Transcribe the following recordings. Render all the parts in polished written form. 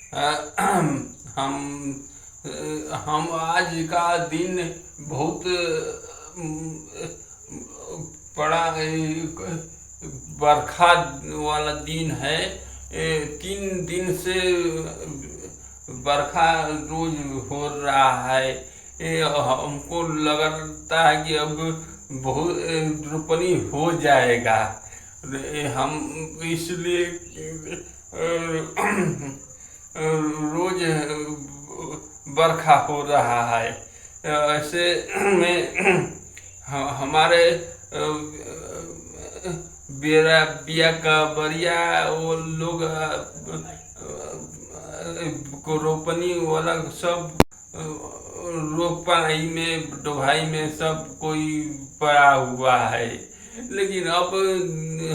हम हम आज का दिन बहुत बड़ा बरखा वाला दिन है। 3 दिन से बरखा रोज हो रहा है। हमको लगता है कि अब बहुत रोपनी हो जाएगा। हम इसलिए रोज बरखा हो रहा है। ऐसे में हमारे बेरा बिया का बरिया वो लोग को रोपनी वाला सब रोपाई में डोभाई में सब कोई पड़ा हुआ है। लेकिन अब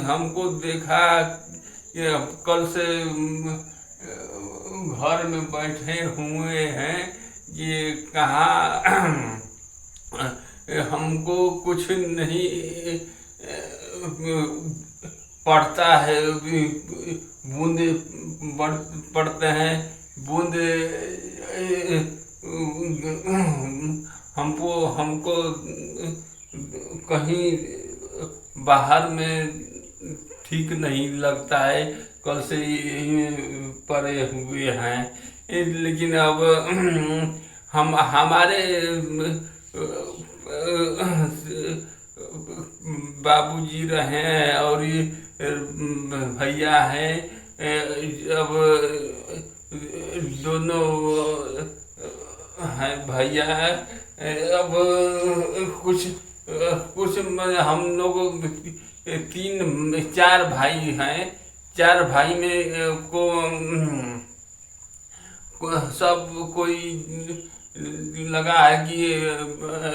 हमको देखा कि कल से घर में बैठे हुए हैं कि कहाँ हमको कुछ नहीं पड़ता है। बूंदे पड़ते हैं, बूंदे हमको हमको कहीं बाहर में ठीक नहीं लगता है। कल से पड़े हुए हैं। लेकिन अब हम हमारे बाबूजी रहे हैं और ये भैया हैं। अब दोनों हैं भैया। अब कुछ कुछ हम लोग 4 भाई हैं। 4 भाई में सब कोई लगा है कि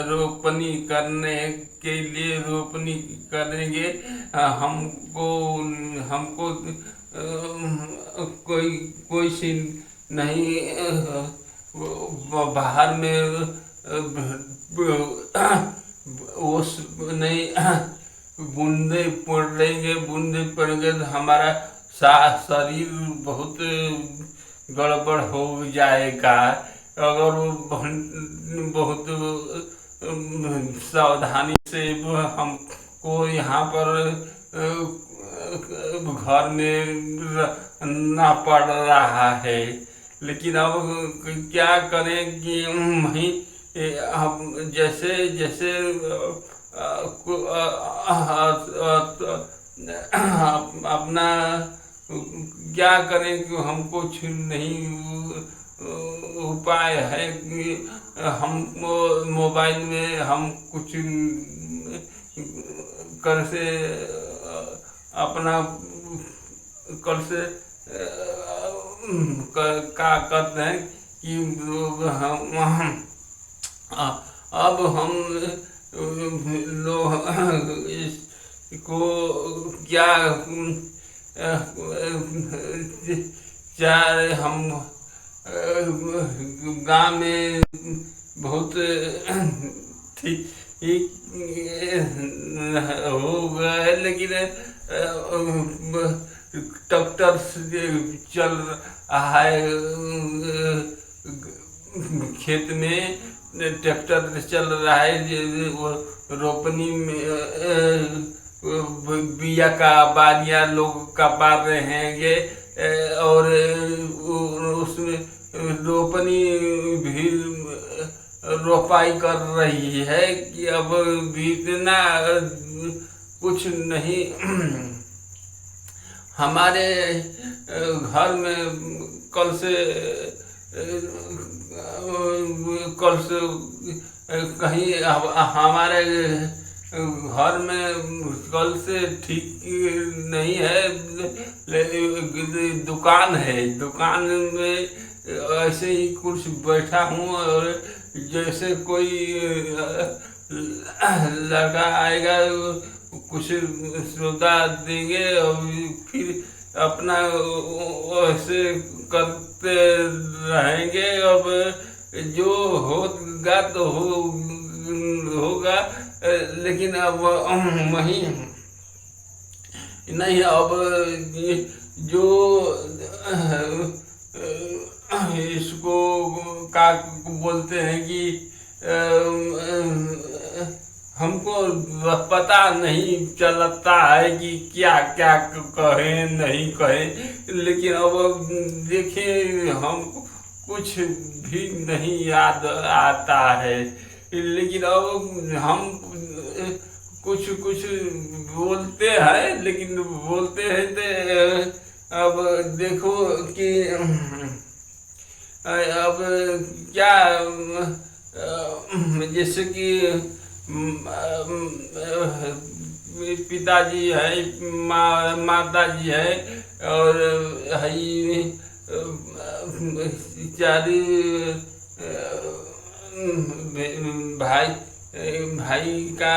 रोपनी करने के लिए रोपनी करेंगे। हमको हमको कोई कोई सी नहीं बाहर में ओस नहीं बूंदे पड़ेंगे। बूंदे पड़ेंगे तो हमारा शरीर बहुत गड़बड़ हो जाएगा। अगर वो बहुत सावधानी से हमको यहाँ पर घर में रहना पड़ रहा है। लेकिन अब क्या करें कि वहीं हम जैसे जैसे अपना क्या करें कि हमको कुछ नहीं उपाय है कि हम मोबाइल में हम कुछ कर से अपना कर से क्या करते हैं कि हम अब हम लोग इसको क्या चाहे हम गाँव में बहुत ठीक हो गया है। लेकिन ट्रैक्टर चल रहा है। खेत में ट्रैक्टर चल रहा है। वो रोपनी में बिया का बालियाँ लोग कपा रहे हैं और उसमें रोपनी भी रोपाई कर रही है कि अब भी इतना कुछ नहीं। हमारे घर में कल से कहीं हमारे घर में कल से ठीक नहीं है। दुकान है, दुकान में ऐसे ही कुछ बैठा हूँ और जैसे कोई लड़का आएगा कुछ सौदा देंगे और फिर अपना ऐसे करते रहेंगे। अब जो होगा तो होगा। लेकिन अब वहीं नहीं। अब जो इसको का बोलते हैं कि हमको पता नहीं चलता है कि क्या क्या कहें नहीं कहें, लेकिन अब देखिए हम कुछ भी नहीं याद आता है, लेकिन अब हम कुछ कुछ बोलते हैं, लेकिन बोलते हैं तो अब देखो कि अब क्या जैसे कि पिताजी है, माता जी है, और है चारी भाई भाई का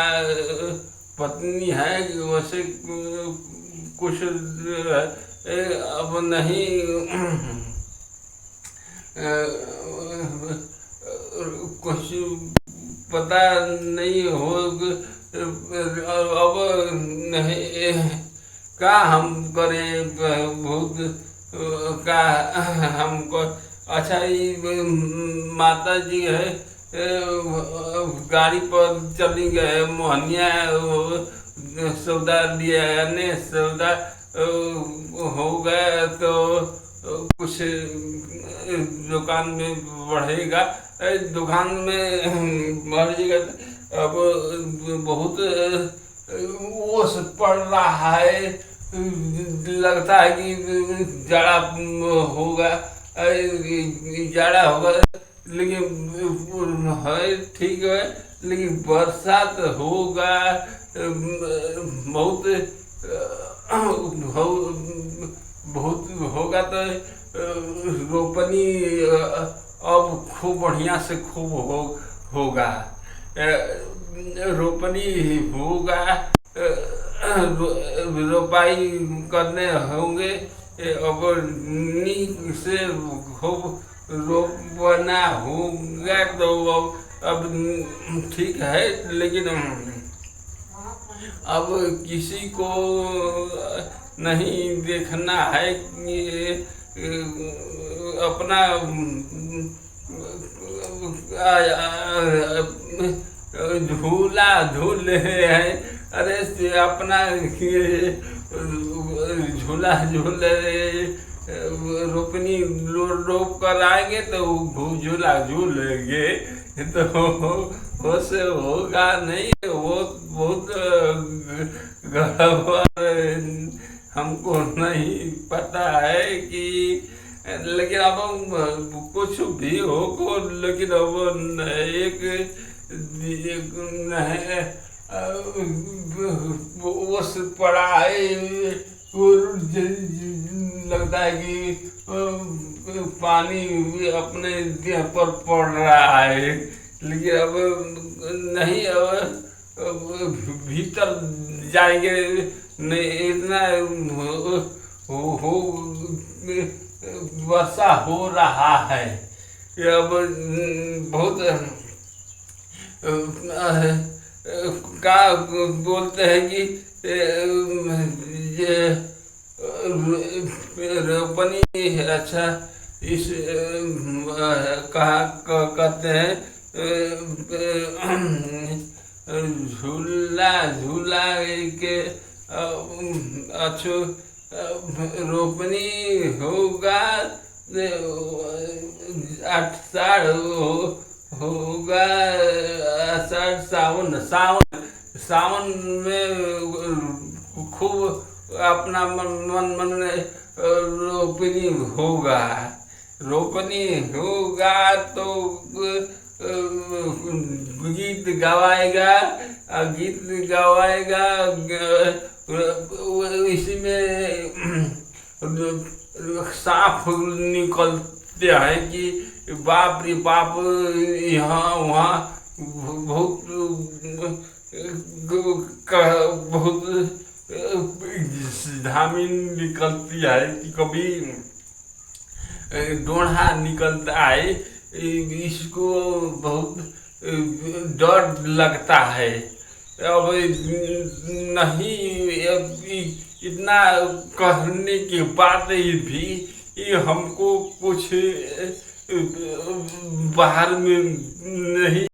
पत्नी है, वैसे कुछ अब नहीं कुछ पता नहीं हो, अब नहीं का हम करें, बहुत का हमको। अच्छा, ये माता जी है गाड़ी पर चली गए मोहनिया सौदा लिया ने सौदा हो गया तो कुछ दुकान में बढ़ेगा, दुकान में बढ़ेगा। अब बहुत ओस पड़ रहा है, लगता है कि जाड़ा होगा, जाड़ा होगा, लेकिन है ठीक है, लेकिन बरसात होगा बहुत बहुत होगा तो रोपनी अब खूब बढ़िया से खूब होगा, रोपनी होगा, रोपाई करने होंगे, अब नीक से खूब रोपना होगा तो अब ठीक है, लेकिन अब किसी को नहीं देखना है कि अपना झूला झूल रहे हैं, अरे से अपना झूला झूल रहे, रोपनी रोप कर आएंगे तो झूला झूलेंगे, तो से होगा नहीं, वो बहुत गड़बड़, हमको नहीं पता है कि, लेकिन अब कुछ भी हो को, लेकिन अब एक ओस पड़ा है, लगता है कि पानी अपने देह पर पड़ रहा है, लेकिन अब नहीं, अब भीतर जाएंगे नहीं, इतना हो वर्षा हो रहा है, अब बहुत का बोलते हैं कि ये रोपनी, अच्छा इस कहा कहते हैं झूला झूला के अच्छो रोपनी होगा, आषाढ़ होगा, आषाढ़ सावन में खूब अपना मन में रोपनी होगा तो गीत गवाएगा, इसमें साफ निकलते हैं कि बाप रे बाप, यहाँ वहाँ बहुत धामी निकलती है, कि कभी डोढ़ा निकलता है, इसको बहुत डर लगता है। अब नहीं, इतना कहने के बाद भी ये हमको कुछ बाहर में नहीं